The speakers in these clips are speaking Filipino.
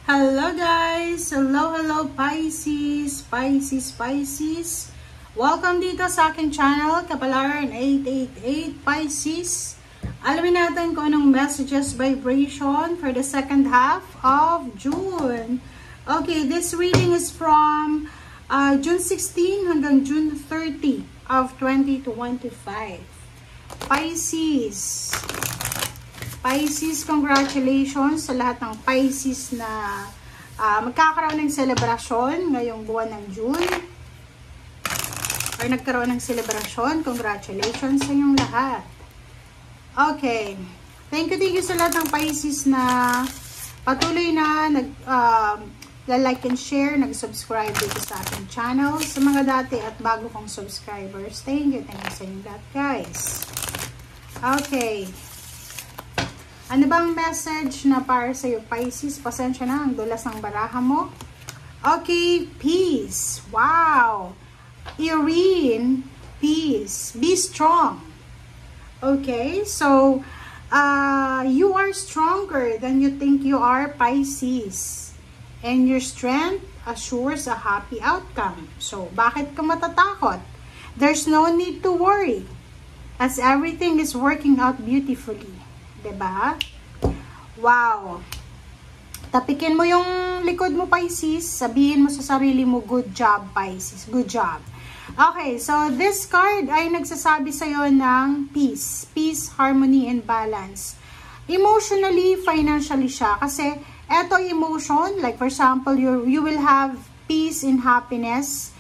Hello guys! Hello Pisces! Welcome dito sa aking channel, Kapalaran 888 Pisces. Alamin natin kung anong messages vibration for the second half of June. Okay, this reading is from June 16 hanggang June 30 of 2025. Pisces, congratulations sa lahat ng Pisces na magkakaroon ng selebrasyon ngayong buwan ng June. Or nagkaroon ng selebrasyon. Congratulations sa inyong lahat. Okay. Thank you sa lahat ng Pisces na patuloy na like and share, nag-subscribe dito sa ating channel. Sa mga dati at bago kong subscribers, thank you sa inyong lahat, guys. Okay. Ano bang message na para sa iyo, Pisces? Pasensya na, ang dulas ng baraha mo. Okay, peace. Wow. Irene, peace. Be strong. Okay, so you are stronger than you think you are, Pisces. And your strength assures a happy outcome. So, bakit ka matatakot? There's no need to worry, as everything is working out beautifully. Diba? Wow. Tapikin mo yung likod mo, Pisces. Sabihin mo sa sarili mo, good job, Pisces. Good job. Okay, so this card ay nagsasabi sa'yo ng peace. Peace, harmony, and balance. Emotionally, financially siya. Kasi, eto emotion, like for example, you will have peace and happiness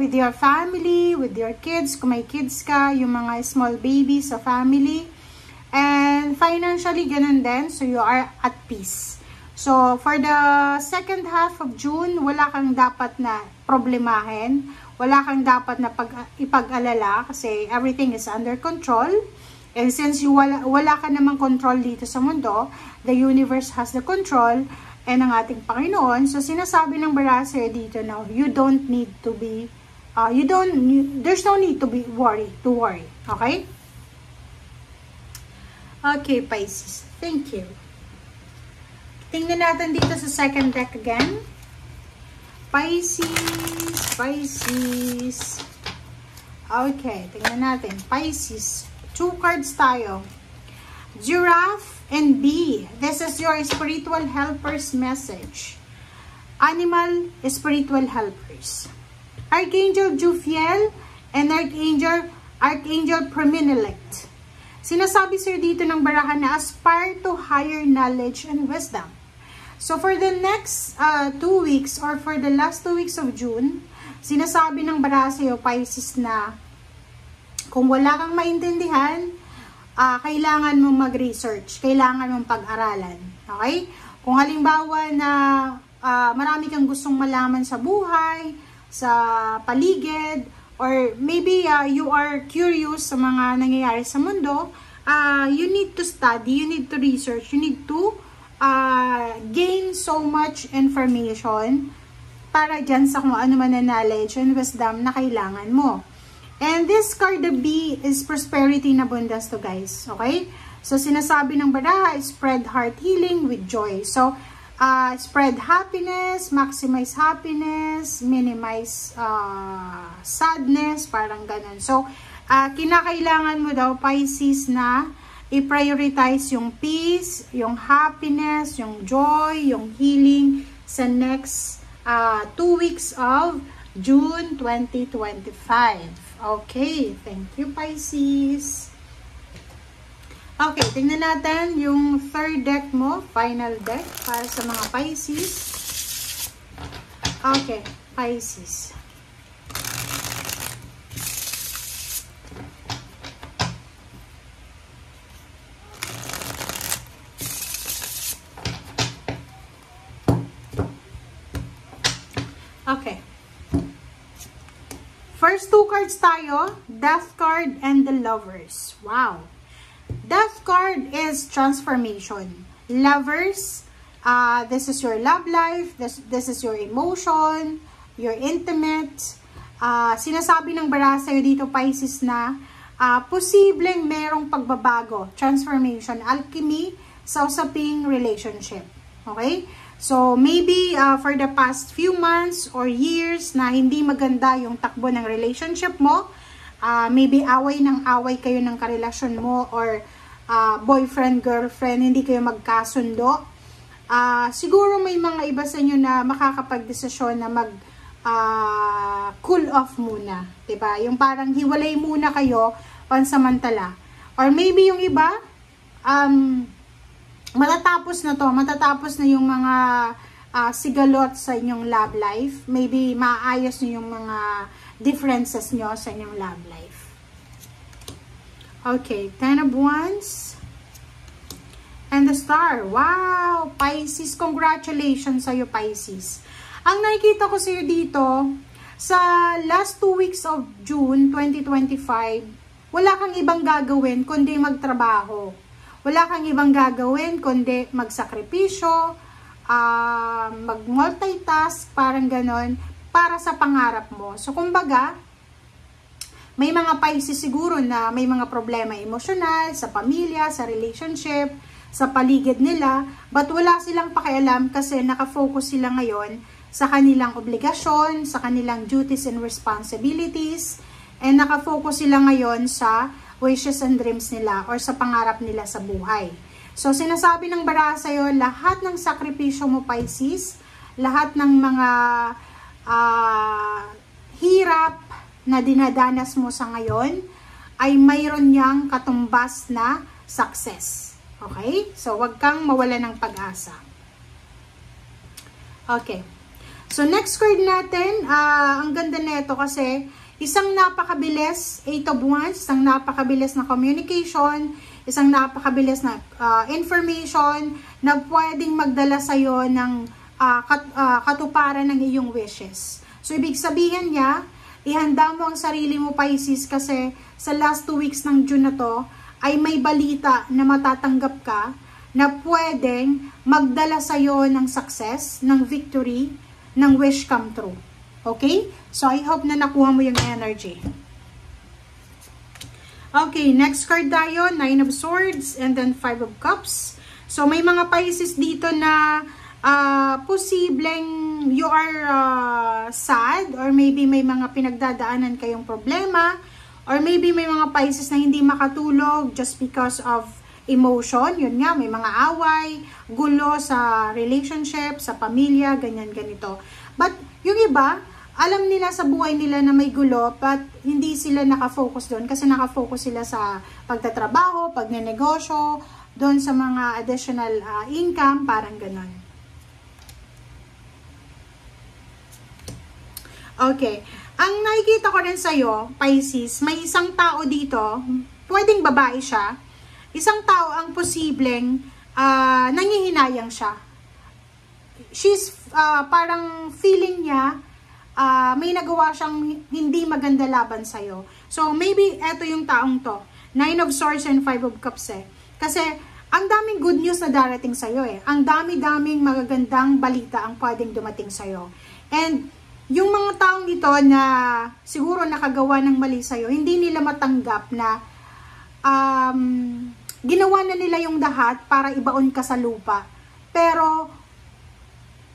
with your family, with your kids. Kung may kids ka, yung mga small babies sa family. And financially, ganun din. So, you are at peace. So, for the second half of June, wala kang dapat na problemahin. Wala kang dapat na ipag-alala kasi everything is under control. And since wala ka namang control dito sa mundo, the universe has the control and ang ating Panginoon. So, sinasabi ng Barasa dito na you don't need to be, there's no need to worry. Okay? Okay, Pisces. Thank you. Tingnan natin dito sa second deck again. Pisces. Okay, tingnan natin. Pisces. 2 cards tayo. Giraffe and Bee. This is your spiritual helpers message. Animal spiritual helpers. Archangel Juphiel and Archangel Preminilet. Sinasabi sir dito ng baraha na aspire to higher knowledge and wisdom. So for the next 2 weeks or for the last 2 weeks of June, sinasabi ng baraha sa iyo, Pisces, na kung wala kang maintindihan, kailangan mong mag-research, kailangan mong pag-aralan. Okay? Kung halimbawa na marami kang gustong malaman sa buhay, sa paligid, or maybe you are curious sa mga nangyayari sa mundo, you need to study, you need to research, you need to gain so much information para dyan sa kung ano man na knowledge and wisdom na kailangan mo. And this card, the B, is prosperity and abundance to, guys. Okay? So, sinasabi ng baraha, spread heart healing with joy. So, spread happiness, maximize happiness, minimize sadness, parang ganun. So, kinakailangan mo daw, Pisces, na i-prioritize yung peace, yung happiness, yung joy, yung healing sa next 2 weeks of June 2025. Okay, thank you, Pisces. Okay, tingnan natin yung third deck mo, final deck, para sa mga Pisces. Okay, Pisces. Okay. First 2 cards tayo, Death card and the Lovers. Wow. Death card is transformation. Lovers, this is your love life, this is your emotion, your intimate. Sinasabi ng baraha sa'yo dito, Pisces, na posibleng merong pagbabago, transformation, alchemy sa usaping relationship. Okay? So, maybe for the past few months or years na hindi maganda yung takbo ng relationship mo, maybe away ng away kayo ng karelasyon mo or boyfriend, girlfriend, hindi kayo magkasundo. Siguro may mga iba sa inyo na makakapag-desisyon na cool off muna. Diba? Yung parang hiwalay muna kayo pansamantala. Or maybe yung iba, matatapos na yung mga sigalot sa inyong love life. Maybe maayos nyo yung mga differences nyo sa inyong love life. Okay, 10 of Wands. And the Star. Wow! Pisces, congratulations sa'yo, Pisces. Ang nakikita ko sa'yo dito, sa last 2 weeks of June 2025, wala kang ibang gagawin kundi magtrabaho. Wala kang ibang gagawin kundi magsakripisyo, mag-multitask, parang ganon, para sa pangarap mo. So, kumbaga, may mga Pisces siguro na may mga problema emosyonal, sa pamilya, sa relationship, sa paligid nila, but wala silang pakialam kasi nakafocus sila ngayon sa kanilang obligasyon, sa kanilang duties and responsibilities, and nakafocus sila ngayon sa wishes and dreams nila or sa pangarap nila sa buhay. So, sinasabi ng baraha sa'yo, lahat ng sakripisyo mo, Pisces, lahat ng mga hirap na dinadanas mo sa ngayon, ay mayroon niyang katumbas na success. Okay? So, wag kang mawala ng pag-asa. Okay. So, next card natin, ang ganda nito kasi, isang napakabilis, 8 of Wands, isang napakabilis na communication, isang napakabilis na information na pwedeng magdala sa'yo ng katuparan ng iyong wishes. So, ibig sabihin niya, ihanda mo ang sarili mo, Pisces, kasi sa last 2 weeks ng June na to, ay may balita na matatanggap ka na pwedeng magdala sa'yo ng success, ng victory, ng wish come true. Okay? So, I hope na nakuha mo yung energy. Okay, next card tayo, 9 of Swords, and then 5 of Cups. So, may mga Pisces dito na posibleng you are sad, or maybe may mga pinagdadaanan kayong problema, or maybe may mga Pisces na hindi makatulog just because of emotion. Yun nga, may mga away, gulo sa relationship, sa pamilya, ganyan, ganito. But yung iba, alam nila sa buhay nila na may gulo, but hindi sila nakafocus doon kasi nakafocus sila sa pagtatrabaho, pagnenegosyo, doon sa mga additional income, parang ganon. Okay. Ang nakikita ko rin sa'yo, Pisces, may isang tao dito, pwedeng babae siya, isang tao ang posibleng nangihinayang siya. She's parang feeling niya, may nagawa siyang hindi maganda laban sa'yo. So, maybe eto yung taong to. 9 of Swords and 5 of Cups eh. Kasi, ang daming good news na darating sa'yo eh. Ang dami-daming magagandang balita ang pwedeng dumating sa'yo. And, yung mga taong ito na siguro nakagawa ng mali sa'yo, hindi nila matanggap na ginawa na nila yung lahat para ibaon ka sa lupa. Pero,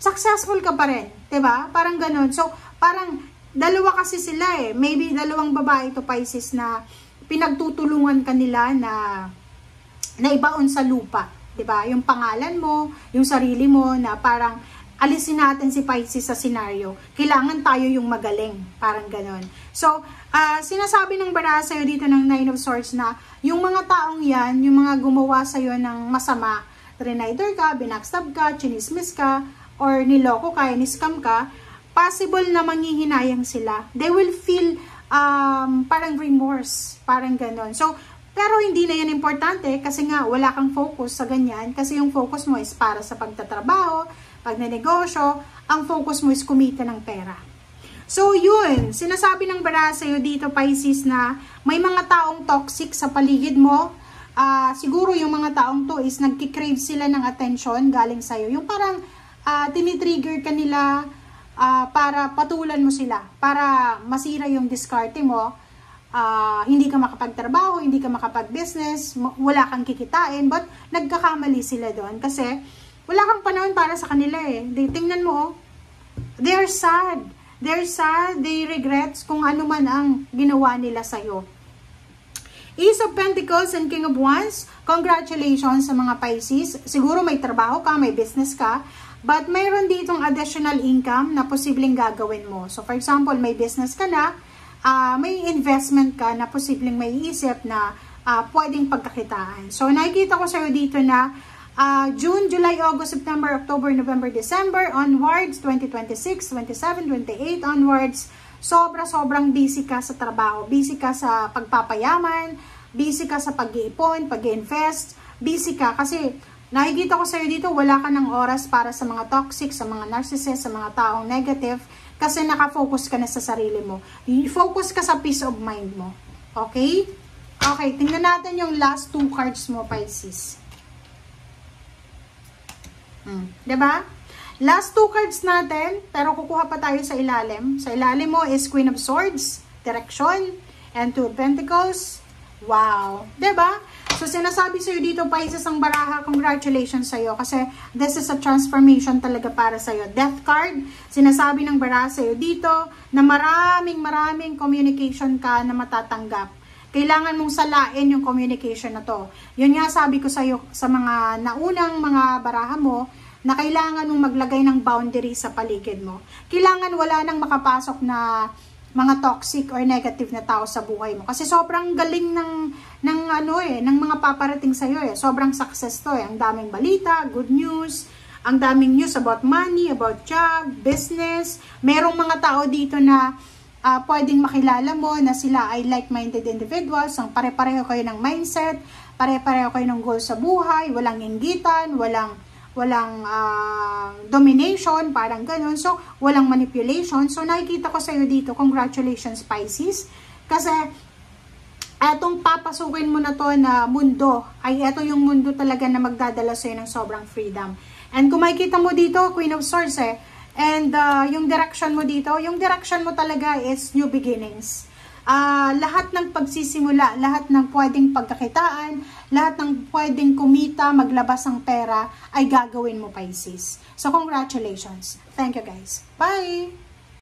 successful ka pa rin. Diba? Parang ganun. So, parang dalawa kasi sila eh. Maybe dalawang babae to, Pisces, na pinagtutulungan kanila na ibaon sa lupa. Diba? Yung pangalan mo, yung sarili mo, na parang alisin natin si Pisces sa senaryo. Kailangan tayo yung magaling. Parang ganon. So, sinasabi ng baraha sa'yo dito ng 9 of Swords na yung mga taong yan, yung mga gumawa sa'yo ng masama, trinaider ka, binackstab ka, chinismis ka, or niloko ka, niscam ka, possible na manghihinayang sila. They will feel parang remorse. Parang ganon. So, pero hindi na yan importante kasi nga wala kang focus sa ganyan kasi yung focus mo is para sa pagtatrabaho, pagnenegosyo, ang focus mo is kumita ng pera. So, yun. Sinasabi ng baraha sa'yo dito, Pisces, na may mga taong toxic sa paligid mo. Siguro yung mga taong to is nagkikrave sila ng attention galing sa'yo. Yung parang tinitrigger ka nila para patulan mo sila, para masira yung diskarte mo. Hindi ka makapagtrabaho, hindi ka makapag-business, wala kang kikitain, but nagkakamali sila doon kasi Wala kang panahon para sa kanila eh. Tingnan mo, oh. They're sad. They're sad. They regrets kung ano man ang ginawa nila sa'yo. Ace of Pentacles and King of Wands, congratulations sa mga Pisces. Siguro may trabaho ka, may business ka, but mayroon ditong additional income na posibleng gagawin mo. So for example, may business ka na, may investment ka na posibleng may isip na pwedeng pagkakitaan. So nakikita ko sa'yo dito na June, July, August, September, October, November, December, onwards, 2026, 27, 28, onwards, sobrang busy ka sa trabaho, busy ka sa pagpapayaman, busy ka sa pag-iipon, pag-invest, busy ka kasi nakikita ko sa'yo dito, wala ka ng oras para sa mga toxic, sa mga narcissist, sa mga taong negative, kasi nakafocus ka na sa sarili mo. Focus ka sa peace of mind mo. Okay? Okay, tingnan natin yung last 2 cards mo, Pisces. Diba? Last 2 cards natin, pero kukuha pa tayo sa ilalim. Sa ilalim mo is Queen of Swords, Direction, and 2 of Pentacles. Wow! Diba? So, sinasabi sa'yo dito, Pisces, ang baraha, congratulations sa'yo. Kasi, this is a transformation talaga para sa'yo. Death card, sinasabi ng baraha sa'yo dito, na maraming communication ka na matatanggap. Kailangan mong salain yung communication na to. Yun nga sabi ko sa'yo, sa mga naunang mga baraha mo, na kailangan mong maglagay ng boundary sa paligid mo. Kailangan wala nang makapasok na mga toxic or negative na tao sa buhay mo. Kasi sobrang galing ng mga paparating sa iyo eh. Sobrang success to eh. Ang daming balita, good news, ang daming news about money, about job, business. Merong mga tao dito na pwedeng makilala mo na sila ay like-minded individuals, ang pare-pareho kayo ng mindset, pare-pareho kayo ng goal sa buhay, walang inggitan, walang domination, parang ganun. So, walang manipulation. So, nakikita ko sa'yo dito, congratulations, Pisces. Kasi, etong papasukin mo na to na mundo, ay eto yung mundo talaga na magdadala sa'yo ng sobrang freedom. And kung makikita mo dito, Queen of Swords eh, and yung direction mo dito, yung direction mo talaga is new beginnings. Lahat ng pagsisimula, lahat ng pwedeng pagkakitaan, lahat ng pwedeng kumita, maglabas ng pera, ay gagawin mo, Pisces. So, congratulations. Thank you, guys. Bye!